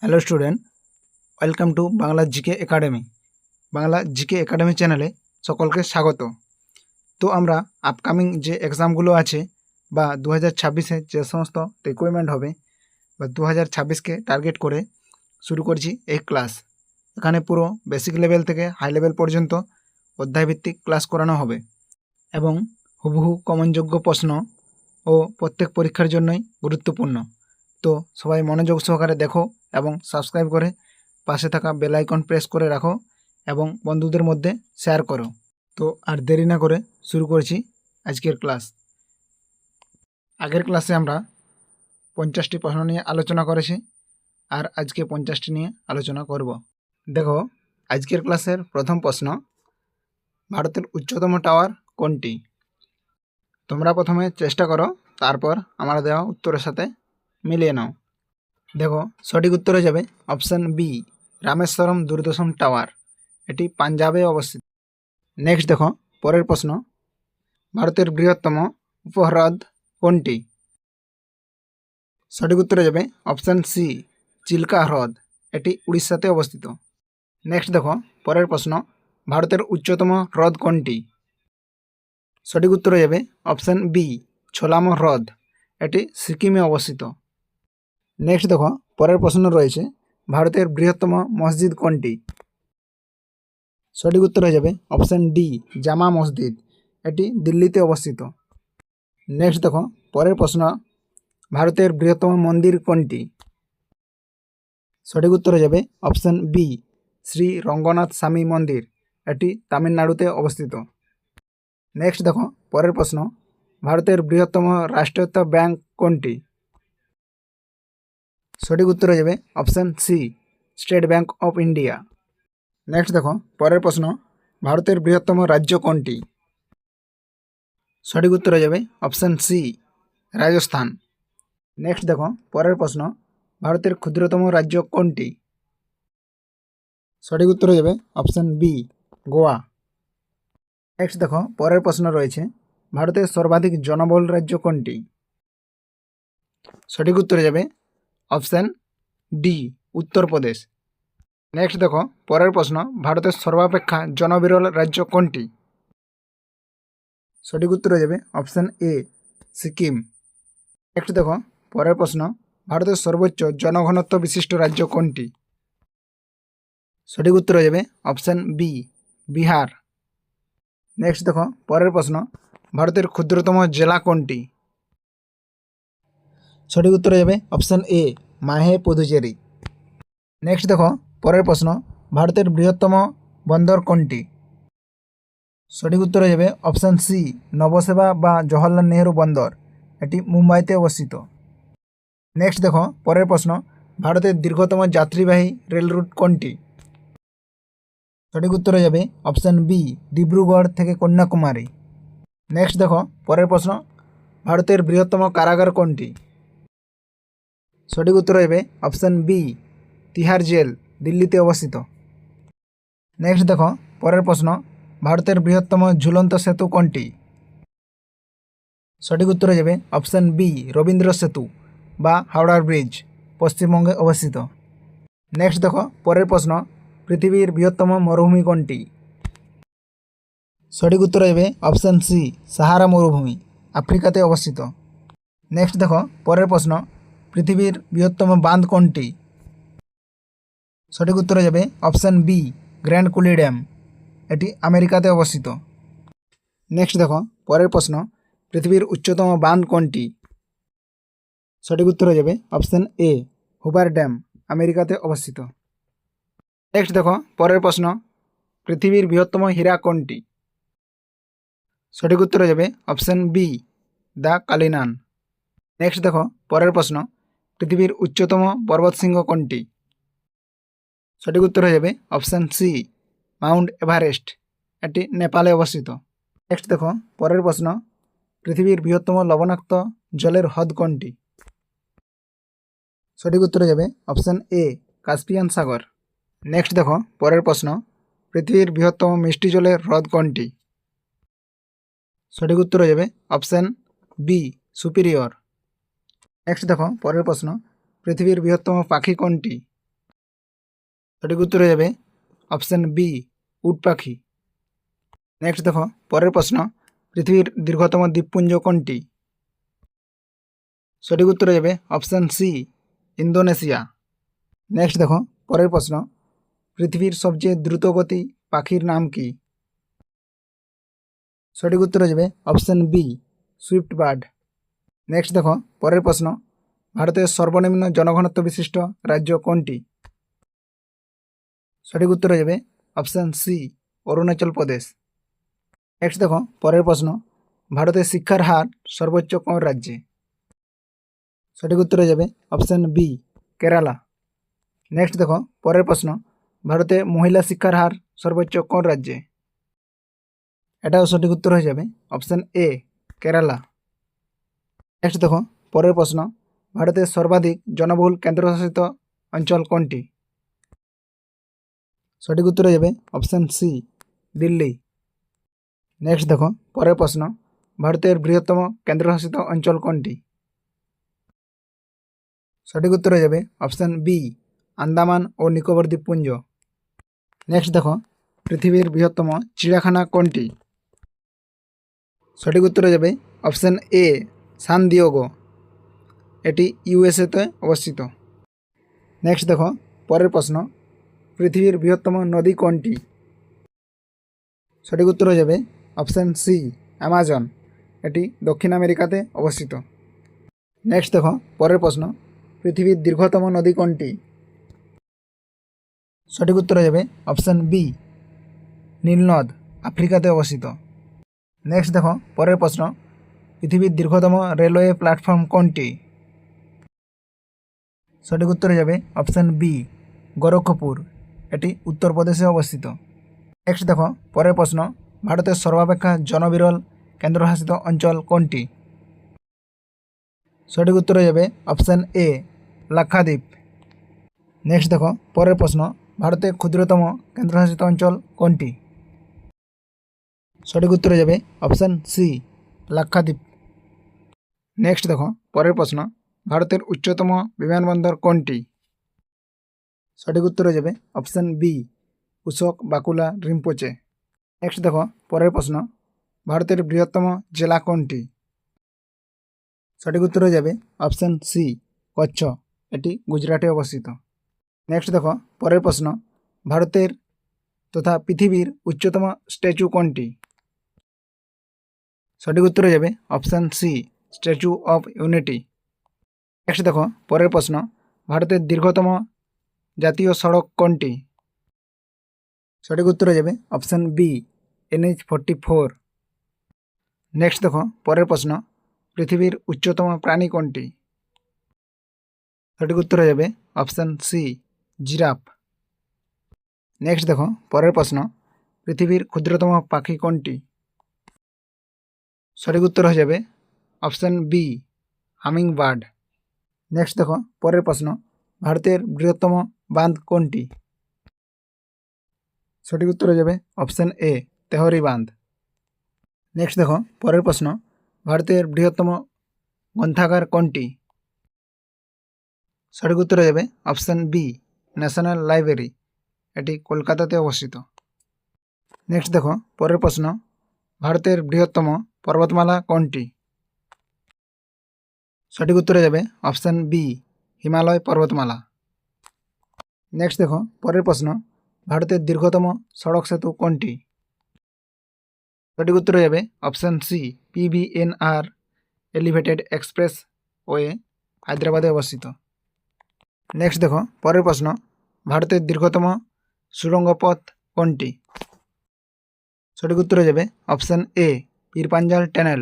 Hello student, welcome to Bangla GK academy. Bangla GK academy চ্যানেলে সকলকে স্বাগত। তো আমরা আপকামিং যে এক্সামগুলো আছে বা 2026-এ যে সমস্ত রিক্রুটমেন্ট হবে বা 2026-কে টার্গেট করে শুরু করছি এই ক্লাস। এখানে পুরো বেসিক লেভেল থেকে হাই লেভেল পর্যন্ত অধ্যায়ভিত্তিক ক্লাস করানো হবে এবং হুবহু কমনযোগ্য প্রশ্ন ও প্রত্যেক পরীক্ষার জন্যই গুরুত্বপূর্ণ। তো সবাই মনোযোগ সহকারে দেখো এবং সাবস্ক্রাইব করে পাশে থাকা বেল আইকন প্রেস করে রাখো এবং বন্ধুদের মধ্যে শেয়ার করো। তো আর দেরি না করে শুরু করছি আজকের ক্লাস। আগের ক্লাসে আমরা 50টি প্রশ্ন নিয়ে আলোচনা করেছি আর আজকে 50টি নিয়ে আলোচনা করব। দেখো, আজকের ক্লাসের প্রথম প্রশ্ন, ভারতের উচ্চতম টাওয়ার কোনটি? তোমরা প্রথমে চেষ্টা করো, তারপর আমার দেওয়া উত্তরের সাথে মিলিয়ে নাও। দেখো, সঠিক উত্তরে যাবে অপশান বি, রামেশ্বরম দূরদর্শন টাওয়ার। এটি পাঞ্জাবে অবস্থিত। নেক্সট দেখো, পরের প্রশ্ন, ভারতের বৃহত্তম উপহ্রদ কোনটি? সঠিক উত্তরে যাবে অপশান সি, চিল্কা হ্রদ। এটি উড়িষ্যাতে অবস্থিত। নেক্সট দেখো, পরের প্রশ্ন, ভারতের উচ্চতম হ্রদ কোনটি? সঠিক উত্তরে যাবে অপশান বি, ছোলামো হ্রদ। এটি সিকিমে অবস্থিত। নেক্সট দেখো, পরের প্রশ্ন রয়েছে, ভারতের বৃহত্তম মসজিদ কোনটি? সঠিক উত্তর হয়ে যাবে অপশান ডি, জামা মসজিদ। এটি দিল্লিতে অবস্থিত। নেক্সট দেখো, পরের প্রশ্ন, ভারতের বৃহত্তম মন্দির কোনটি? সঠিক উত্তর হয়ে যাবে অপশান বি, শ্রী রঙ্গনাথ স্বামী মন্দির। এটি তামিলনাড়ুতে অবস্থিত। নেক্সট দেখো, পরের প্রশ্ন, ভারতের বৃহত্তম রাষ্ট্রায়ত্ত ব্যাংক কোনটি? সঠিক উত্তর হয়ে যাবে option C, State Bank of India. Next দেখো, পরের প্রশ্ন, ভারতের বৃহত্তম রাজ্য কোনটি? সঠিক উত্তর হয়ে যাবে অপশান সি, রাজস্থান। নেক্সট দেখো, পরের প্রশ্ন, ভারতের ক্ষুদ্রতম রাজ্য কোনটি? সঠিক উত্তর হয়ে যাবে অপশান বি, গোয়া। নেক্সট দেখো, পরের প্রশ্ন রয়েছে, ভারতের সর্বাধিক জনবহুল রাজ্য কোনটি? সঠিক উত্তর হয়ে যাবে অপশান ডি, উত্তরপ্রদেশ। নেক্সট দেখো, পরের প্রশ্ন, ভারতের সর্বাপেক্ষা জনবিরল রাজ্য কোনটি? সঠিক উত্তর হয়ে যাবে অপশান এ, সিকিম। নেক্সট দেখো, পরের প্রশ্ন, ভারতের সর্বোচ্চ জনঘনত্ব বিশিষ্ট রাজ্য কোনটি? সঠিক উত্তর হয়ে যাবে অপশান বি, বিহার। নেক্সট দেখো, পরের প্রশ্ন, ভারতের ক্ষুদ্রতম জেলা কোনটি? সঠিক উত্তর হয়ে যাবে অপশান এ, মাহে পুদুচেরি। নেক্সট দেখো, পরের প্রশ্ন, ভারতের বৃহত্তম বন্দর কোনটি? সঠিক উত্তর হয়ে যাবে অপশান সি, নবসেবা বা জওহরলাল নেহরু বন্দর। এটি মুম্বাইতে অবস্থিত। নেক্সট দেখো, পরের প্রশ্ন, ভারতের দীর্ঘতম যাত্রীবাহী রেল রুট কোনটি? সঠিক উত্তর হয়ে যাবে অপশান বি, ডিব্রুগড় থেকে কন্যাকুমারী। নেক্সট দেখো, পরের প্রশ্ন, ভারতের বৃহত্তম কারাগার কোনটি? সঠিক উত্তর হয়ে যাবে অপশান বি, তিহার জেল, দিল্লিতে অবস্থিত। নেক্সট দেখো, পরের প্রশ্ন, ভারতের বৃহত্তম ঝুলন্ত সেতু কোনটি? সঠিক উত্তর হয়ে যাবে অপশান বি, রবীন্দ্র সেতু বা হাওড়ার ব্রিজ, পশ্চিমবঙ্গে অবস্থিত। নেক্সট দেখো, পরের প্রশ্ন, পৃথিবীর বৃহত্তম মরুভূমি কোনটি? সঠিক উত্তর হয়ে যাবে অপশান সি, সাহারা মরুভূমি, আফ্রিকাতে অবস্থিত। নেক্সট দেখো, পরের প্রশ্ন, পৃথিবীর বৃহত্তম বাঁধ কোনটি? সঠিক উত্তর হয়ে যাবে অপশান বি, গ্র্যান্ড কুলি ড্যাম। এটি আমেরিকাতে অবস্থিত। নেক্সট দেখো, পরের প্রশ্ন, পৃথিবীর উচ্চতম বাঁধ কোনটি? সঠিক উত্তর হয়ে যাবে অপশান এ, হুবার ড্যাম, আমেরিকাতে অবস্থিত। নেক্সট দেখো, পরের প্রশ্ন, পৃথিবীর বৃহত্তম হীরা কোনটি? সঠিক উত্তর হয়ে যাবে option B, the Cullinan. Next দেখো, পরের প্রশ্ন, পৃথিবীর উচ্চতম পর্বতশৃঙ্গ কোনটি? সঠিক উত্তর হয়ে যাবে অপশান সি, মাউন্ট এভারেস্ট। এটি নেপালে অবস্থিত। নেক্সট দেখো, পরের প্রশ্ন, পৃথিবীর বৃহত্তম লবণাক্ত জলের হ্রদ কোনটি? সঠিক উত্তর হয়ে যাবে option A, Caspian Sagar. Next দেখো, পরের প্রশ্ন, পৃথিবীর বৃহত্তম মিষ্টি জলের হ্রদ কোনটি? সঠিক উত্তর হয়ে যাবে অপশান বি, সুপিরিয়র। নেক্সট দেখো, পরের প্রশ্ন, পৃথিবীর বৃহত্তম পাখি কোনটি? সঠিক উত্তর হয়ে যাবে অপশান বি উট পাখি। নেক্সট দেখো পরের প্রশ্ন, পৃথিবীর দীর্ঘতম দ্বীপপুঞ্জ কোনটি? সঠিক উত্তর হয়ে যাবে অপশান সি ইন্দোনেশিয়া। নেক্সট দেখো পরের প্রশ্ন, পৃথিবীর সবচেয়ে দ্রুতগতি পাখির নাম কি? সঠিক উত্তর হয়ে যাবে option B swift bird. Next দেখো পরের প্রশ্ন, ভারতের সর্বনিম্ন জনঘনত্ব বিশিষ্ট রাজ্য কোনটি? সঠিক উত্তর হয়ে যাবে option C Arunachal Pradesh. Next দেখো পরের প্রশ্ন, ভারতের শিক্ষার হার সর্বোচ্চ কোন রাজ্যে? সঠিক উত্তর হয়ে যাবে অপশান বি কেরালা। নেক্সট দেখো পরের প্রশ্ন, ভারতে মহিলা শিক্ষার হার সর্বোচ্চ কোন রাজ্যে? এটাও সঠিক উত্তর হয়ে যাবে অপশান এ কেরালা। নেক্সট দেখো পরের প্রশ্ন, ভারতের সর্বাধিক জনবহুল কেন্দ্রশাসিত অঞ্চল কোনটি? সঠিক উত্তর হয়ে যাবে অপশান সি দিল্লি। নেক্সট দেখো পরের প্রশ্ন, ভারতের বৃহত্তম কেন্দ্রশাসিত অঞ্চল কোনটি? সঠিক উত্তর হয়ে যাবে অপশান বি আন্দামান ও নিকোবর দ্বীপপুঞ্জ। নেক্সট দেখো পৃথিবীর বৃহত্তম চিড়িয়াখানা কোনটি? সঠিক উত্তর হয়ে যাবে অপশান এ সান দিয়েগো, এটি ইউএসএতে অবস্থিত। নেক্সট দেখো পরের প্রশ্ন, পৃথিবীর বৃহত্তম নদী কোনটি? সঠিক উত্তর হয়ে যাবে অপশান সি অ্যামাজন, এটি দক্ষিণ আমেরিকাতে অবস্থিত। নেক্সট দেখো পরের প্রশ্ন, পৃথিবীর দীর্ঘতম নদী কোনটি? সঠিক উত্তর হয়ে যাবে অপশান বি নীলনদ, আফ্রিকাতে অবস্থিত। নেক্সট দেখো পরের প্রশ্ন, পৃথিবীর দীর্ঘতম রেলওয়ে প্ল্যাটফর্ম কোনটি? সঠিক উত্তর হয়ে যাবে অপশান বি গোরক্ষপুর, এটি উত্তরপ্রদেশে অবস্থিত। নেক্সট দেখো পরের প্রশ্ন, ভারতের সর্বাপেক্ষা জনবিরল কেন্দ্রশাসিত অঞ্চল কোনটি? সঠিক উত্তর হয়ে যাবে অপশান এ লাক্ষাদ্বীপ। নেক্সট দেখো পরের প্রশ্ন, ভারতের ক্ষুদ্রতম কেন্দ্রশাসিত অঞ্চল কোনটি? সঠিক উত্তর হয়ে যাবে অপশান সি লাক্ষাদ্বীপ। নেক্সট দেখো পরের প্রশ্ন, ভারতের উচ্চতম বিমানবন্দর কোনটি? সঠিক উত্তর হয়ে যাবে অপশান বি কুশক বাকুলা রিম্পোচে। নেক্সট দেখো পরের প্রশ্ন, ভারতের বৃহত্তম জেলা কোনটি? সঠিক উত্তর হয়ে যাবে অপশান সি কচ্ছ, এটি গুজরাটে অবস্থিত। নেক্সট দেখো পরের প্রশ্ন, ভারতের তথা পৃথিবীর উচ্চতম স্ট্যাচু কোনটি? সঠিক উত্তর হয়ে যাবে option C Statue of Unity. Next দেখো পরের প্রশ্ন, ভারতের দীর্ঘতম জাতীয় সড়ক কোনটি? সঠিক উত্তর হয়ে যাবে অপশান বি NH-44। নেক্সট দেখো পরের প্রশ্ন, পৃথিবীর উচ্চতম প্রাণী কোনটি? সঠিক উত্তর হয়ে যাবে অপশান সি জিরাফ। নেক্সট দেখো পরের প্রশ্ন, পৃথিবীর ক্ষুদ্রতম পাখি কোনটি? সঠিক উত্তর হয়ে যাবে option B hummingbird. Next দেখো পরের প্রশ্ন, ভারতের বৃহত্তম বাঁধ কোনটি? সঠিক উত্তর হয়ে যাবে অপশান এ তেহরি বাঁধ। নেক্সট দেখো পরের প্রশ্ন, ভারতের বৃহত্তম গ্রন্থাগার কোনটি? সঠিক উত্তর হয়ে যাবে অপশান বি ন্যাশনাল লাইব্রেরি, এটি কলকাতাতে অবস্থিত। নেক্সট দেখো পরের প্রশ্ন, ভারতের বৃহত্তম পর্বতমালা কোনটি? সঠিক উত্তর হয়ে যাবে অপশান বি হিমালয় পর্বতমালা। নেক্সট দেখো পরের প্রশ্ন, ভারতের দীর্ঘতম সড়ক সেতু কোনটি? সঠিক উত্তর হয়ে যাবে option C PVNR elevated expressway, হায়দ্রাবাদে অবস্থিত। নেক্সট দেখো পরের প্রশ্ন, ভারতের দীর্ঘতম সুড়ঙ্গ পথ কোনটি? সঠিক উত্তর হয়ে যাবে option A Pir Panjal tunnel,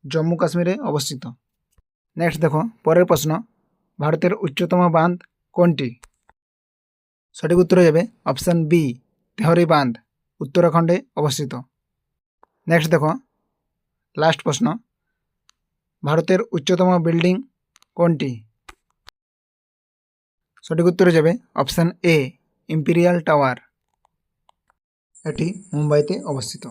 Jammu কাশ্মীরে অবস্থিত। নেক্সট দেখো পরের প্রশ্ন, ভারতের উচ্চতম বাঁধ কোনটি? সঠিক উত্তর হয়ে যাবে অপশান বি তেহরি বাঁধ, উত্তরাখণ্ডে অবস্থিত। নেক্সট দেখো লাস্ট প্রশ্ন, ভারতের উচ্চতম বিল্ডিং কোনটি? সঠিক উত্তর হয়ে যাবে অপশান এ ইম্পিরিয়াল টাওয়ার, এটি মুম্বাইতে অবস্থিত।